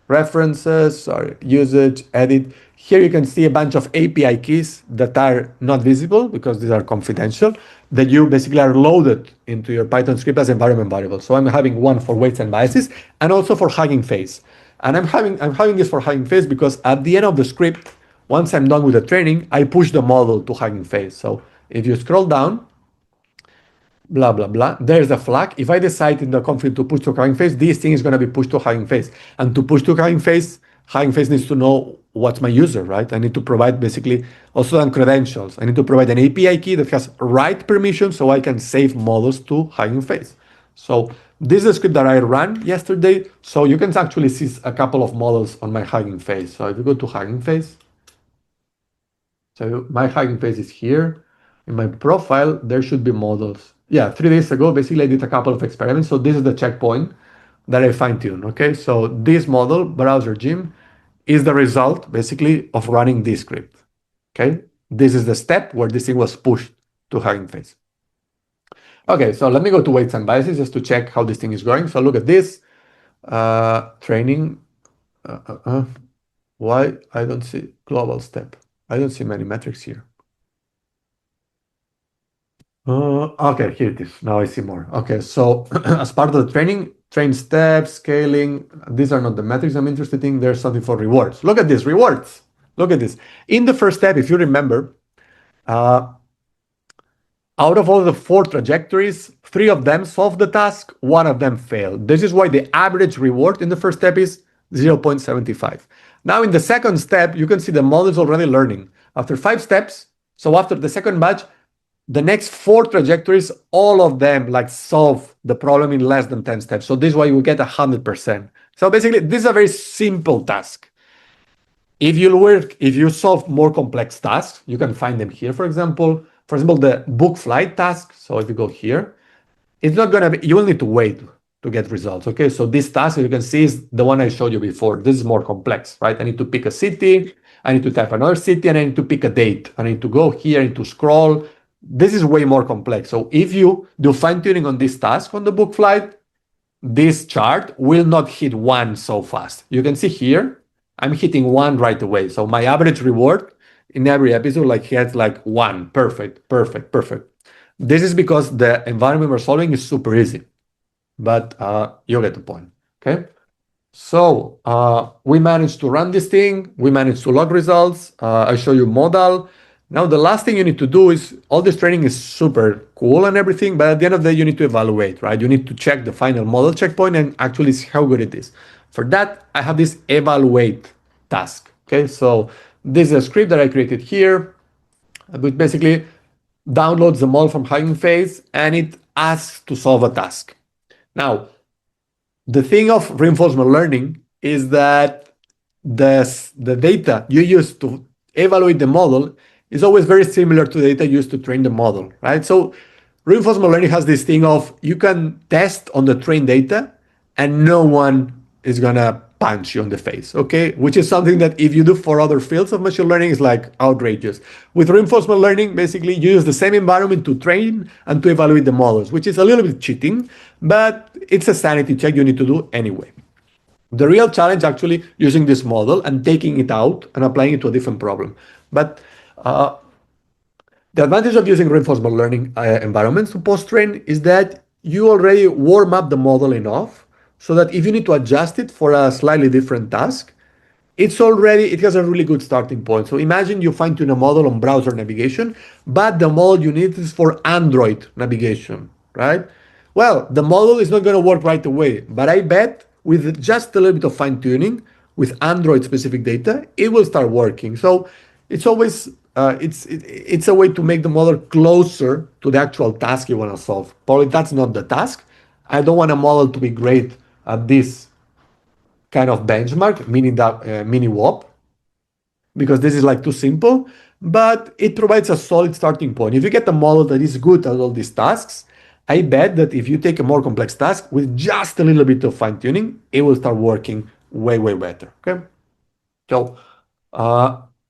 references or usage, edit. Here you can see a bunch of API keys that are not visible because these are confidential, that you basically are loaded into your Python script as environment variables. So I'm having one for weights and biases and also for Hugging Face. And I'm having this for Hugging Face because at the end of the script, once I'm done with the training, I push the model to Hugging Face. So if you scroll down, blah, blah, blah, there's a flag. If I decide in the config to push to Hugging Face, this thing is going to be pushed to Hugging Face. And to push to Hugging Face, Hugging Face needs to know what's my user, right? I need to provide basically also some credentials. I need to provide an API key that has write permission so I can save models to Hugging Face. So this is a script that I ran yesterday. So you can actually see a couple of models on my Hugging Face. So if you go to Hugging Face, so my Hugging Face is here. In my profile, there should be models. Yeah, 3 days ago, basically I did a couple of experiments. So this is the checkpoint that I fine-tuned, okay? So this model, browser gym, is the result, basically, of running this script, okay? This is the step where this thing was pushed to Hugging Face. Okay, so let me go to weights and biases just to check how this thing is going. So look at this, training. Why I don't see global step? I don't see many metrics here. Okay, here it is. Now I see more. Okay, so as part of the training, train steps, scaling, these are not the metrics I'm interested in. There's something for rewards. Look at this, rewards. Look at this. In the first step, if you remember, out of all the 4 trajectories, 3 of them solved the task, 1 of them failed. This is why the average reward in the first step is 0.75. Now in the second step, you can see the model is already learning. After 5 steps, so after the second batch, the next 4 trajectories, all of them like solve the problem in less than 10 steps. So this is why you get 100%. So basically, this is a very simple task. If you solve more complex tasks, you can find them here. For example, the book flight task. So if you go here, it's not gonna be, you will need to wait to get results. Okay, so this task, as you can see, is the one I showed you before. This is more complex, right? I need to pick a city, I need to type another city, and I need to pick a date. I need to go here, I need to scroll. This is way more complex. So if you do fine-tuning on this task on the book flight, this chart will not hit 1 so fast. You can see here, I'm hitting 1 right away. So my average reward in every episode hits 1. Perfect, perfect, perfect. This is because the environment we're solving is super easy. But you get the point, okay? So we managed to run this thing. We managed to log results. I show you modal. Now, the last thing you need to do is, all this training is super cool and everything, but at the end of the day, you need to evaluate, right? You need to check the final model checkpoint and actually see how good it is. For that, I have this evaluate task, okay? So this is a script that I created here, which basically downloads the model from Hugging Face, and it asks to solve a task. Now, the thing of reinforcement learning is that the data you use to evaluate the model is always very similar to the data used to train the model, right? So reinforcement learning has this thing of you can test on the trained data and no one is gonna punch you on the face, okay? Which is something that if you do for other fields of machine learning is outrageous. With reinforcement learning, basically you use the same environment to train and to evaluate the models, which is a little bit cheating, but it's a sanity check you need to do anyway. The real challenge actually using this model and taking it out and applying it to a different problem. But the advantage of using reinforcement learning environments to post-train is that you already warm up the model enough so that if you need to adjust it for a slightly different task, it has a really good starting point. So imagine you fine-tune a model on browser navigation, but the model you need is for Android navigation, right? Well, the model is not going to work right away, but I bet with just a little bit of fine-tuning with Android specific data, it will start working. So it's always it's a way to make the model closer to the actual task you want to solve. Probably that's not the task. I don't want a model to be great at this kind of benchmark, mini WOP, because this is too simple, but it provides a solid starting point. If you get a model that is good at all these tasks, I bet that if you take a more complex task with just a little bit of fine tuning, it will start working way, way better, okay? So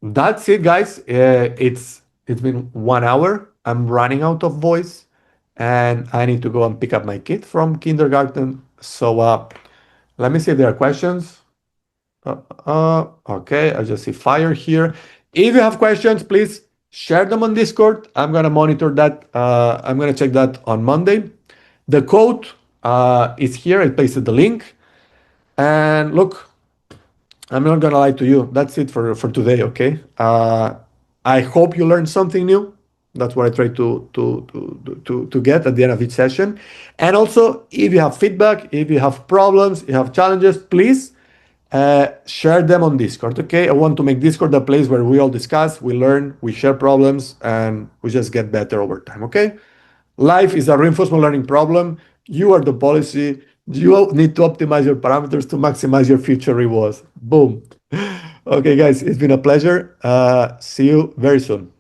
that's it, guys. It's been 1 hour. I'm running out of voice and I need to go and pick up my kid from kindergarten. So let me see if there are questions. Okay, I just see fire here. If you have questions, please share them on Discord. I'm gonna monitor that. I'm gonna check that on Monday. The code is here. I pasted the link. And look, I'm not gonna lie to you. That's it for today. Okay. I hope you learned something new. That's what I try to get at the end of each session. And also, if you have feedback, if you have problems, you have challenges, please Share them on Discord, okay? I want to make Discord a place where we all discuss, we learn, we share problems, and we just get better over time, okay? Life is a reinforcement learning problem. You are the policy. You need to optimize your parameters to maximize your future rewards. Boom. Okay, guys, it's been a pleasure. See you very soon.